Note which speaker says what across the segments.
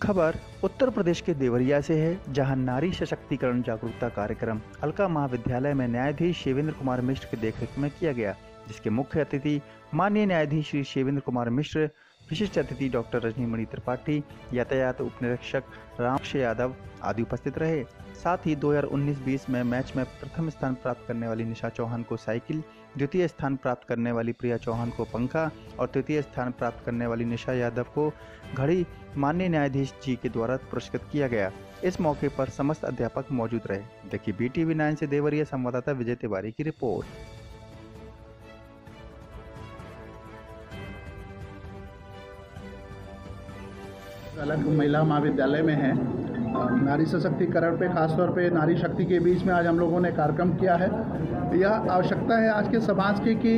Speaker 1: खबर उत्तर प्रदेश के देवरिया से है, जहां नारी सशक्तिकरण जागरूकता कार्यक्रम अलका महाविद्यालय में न्यायाधीश शिवेंद्र कुमार मिश्र की देखरेख में किया गया, जिसके मुख्य अतिथि माननीय न्यायाधीश श्री शिवेंद्र कुमार मिश्र, विशिष्ट अतिथि डॉक्टर रजनीमणि त्रिपाठी, यातायात उप निरीक्षक रामक्ष यादव आदि उपस्थित रहे। साथ ही 2019-20 में मैच में प्रथम स्थान प्राप्त करने वाली निशा चौहान को साइकिल, द्वितीय स्थान प्राप्त करने वाली प्रिया चौहान को पंखा और तृतीय स्थान प्राप्त करने वाली निशा यादव को घड़ी माननीय न्यायाधीश जी के द्वारा पुरस्कृत किया गया। इस मौके पर समस्त अध्यापक मौजूद रहे। देखिए BTV 9 से देवरिया संवाददाता विजय तिवारी की रिपोर्ट।
Speaker 2: अलग महिला महाविद्यालय में है, नारी सशक्तिकरण पे खासतौर पे नारी शक्ति के बीच में आज हम लोगों ने कार्यक्रम किया है। यह आवश्यकता है आज के समाज की कि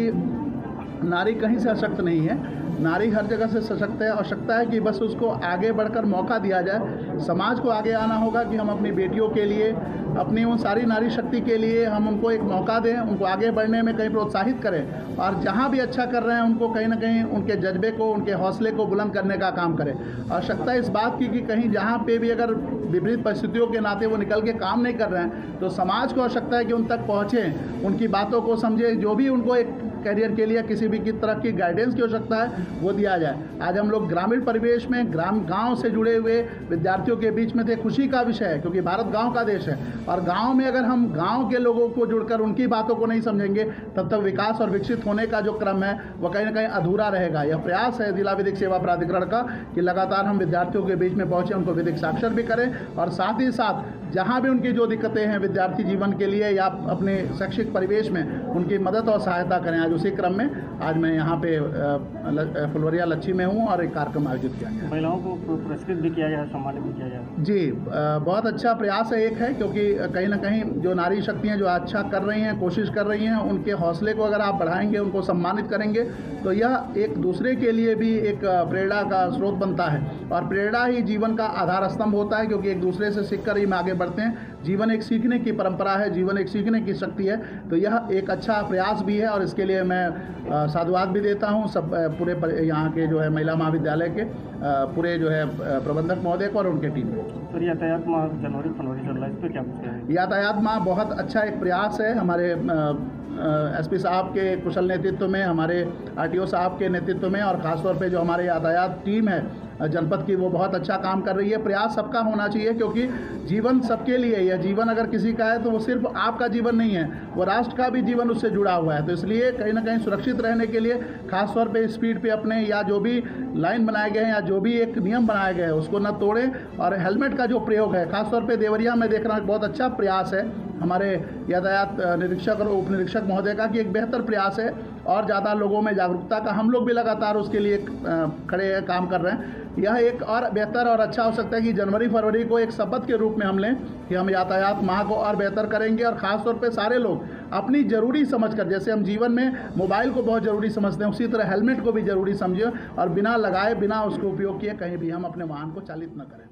Speaker 2: नारी कहीं से अशक्त नहीं है, नारी हर जगह से सशक्त है। आवश्यकता है कि बस उसको आगे बढ़कर मौका दिया जाए। समाज को आगे आना होगा कि हम अपनी बेटियों के लिए, अपनी उन सारी नारी शक्ति के लिए हम उनको एक मौका दें, उनको आगे बढ़ने में कहीं प्रोत्साहित करें और जहाँ भी अच्छा कर रहे हैं उनको कहीं ना कहीं उनके जज्बे को, उनके हौसले को बुलंद करने का काम करें। आवश्यकता इस बात की कि कहीं जहाँ पे भी अगर विपरीत परिस्थितियों के नाते वो निकल के काम नहीं कर रहे हैं तो समाज को आवश्यकता है कि उन तक पहुँचें, उनकी बातों को समझें, जो भी उनको एक करियर के लिए किसी भी तरह की गाइडेंस की आवश्यकता है वो दिया जाए। आज हम लोग ग्रामीण परिवेश में गांव से जुड़े हुए विद्यार्थियों के बीच में थे। खुशी का विषय है क्योंकि भारत गांव का देश है और गांव में अगर हम गांव के लोगों को जुड़कर उनकी बातों को नहीं समझेंगे तब तक विकास और विकसित होने का जो क्रम है वो कहीं ना कहीं अधूरा रहेगा। यह प्रयास है जिला विधिक सेवा प्राधिकरण का कि लगातार हम विद्यार्थियों के बीच में पहुँचे, उनको विधिक साक्षर भी करें और साथ ही साथ जहाँ भी उनकी जो दिक्कतें हैं विद्यार्थी जीवन के लिए या अपने शैक्षिक परिवेश में उनकी मदद और सहायता करें। आज उसी क्रम में आज मैं यहाँ पे फुलवरिया लच्छी में हूँ और एक कार्यक्रम आयोजित किया गया।
Speaker 3: महिलाओं को पुरस्कृत भी किया गया, सम्मानित भी किया गया।
Speaker 2: जी, बहुत अच्छा प्रयास है। एक है क्योंकि कहीं ना कहीं जो नारी शक्तियाँ जो अच्छा कर रही हैं, कोशिश कर रही हैं, उनके हौसले को अगर आप बढ़ाएंगे, उनको सम्मानित करेंगे तो यह एक दूसरे के लिए भी एक प्रेरणा का स्रोत बनता है और प्रेरणा ही जीवन का आधार स्तंभ होता है क्योंकि एक दूसरे से सीखकर ही आगे बढ़ते हैं। जीवन एक सीखने की परंपरा है, जीवन एक सीखने की शक्ति है, तो यह एक अच्छा प्रयास भी है और इसके लिए मैं साधुवाद भी देता हूं सब पूरे यहाँ के जो है महिला महाविद्यालय के पूरे जो है प्रबंधक महोदय को और उनके टीम को।
Speaker 3: तो यातायात माह जनवरी फरवरी चल रहा है, इस पर क्या पूछते हैं?
Speaker 2: यातायात माह बहुत अच्छा एक प्रयास है हमारे SP साहब के कुशल नेतृत्व में, हमारे RTO साहब के नेतृत्व में और ख़ासतौर पे जो हमारे यातायात टीम है जनपद की वो बहुत अच्छा काम कर रही है। प्रयास सबका होना चाहिए क्योंकि जीवन सबके लिए है। जीवन अगर किसी का है तो वो सिर्फ आपका जीवन नहीं है, वो राष्ट्र का भी जीवन उससे जुड़ा हुआ है। तो इसलिए कहीं ना कहीं सुरक्षित रहने के लिए खासतौर पे स्पीड पे अपने या जो भी लाइन बनाए गए हैं या जो भी एक नियम बनाए गए हैं उसको न तोड़ें और हेलमेट का जो प्रयोग है खासतौर पर देवरिया में देख रहा हूँ बहुत अच्छा प्रयास है हमारे यातायात निरीक्षक और उप निरीक्षक महोदय का कि एक बेहतर प्रयास है और ज़्यादा लोगों में जागरूकता का हम लोग भी लगातार उसके लिए खड़े काम कर रहे हैं। यह एक और बेहतर और अच्छा हो सकता है कि जनवरी फरवरी को एक शपथ के रूप में हम लें कि हम यातायात माह को और बेहतर करेंगे और ख़ास तौर पे सारे लोग अपनी ज़रूरी समझकर, जैसे हम जीवन में मोबाइल को बहुत ज़रूरी समझते हैं उसी तरह हेलमेट को भी ज़रूरी समझें और बिना लगाए बिना उसको उपयोग किए कहीं भी हम अपने वाहन को चालित न करें।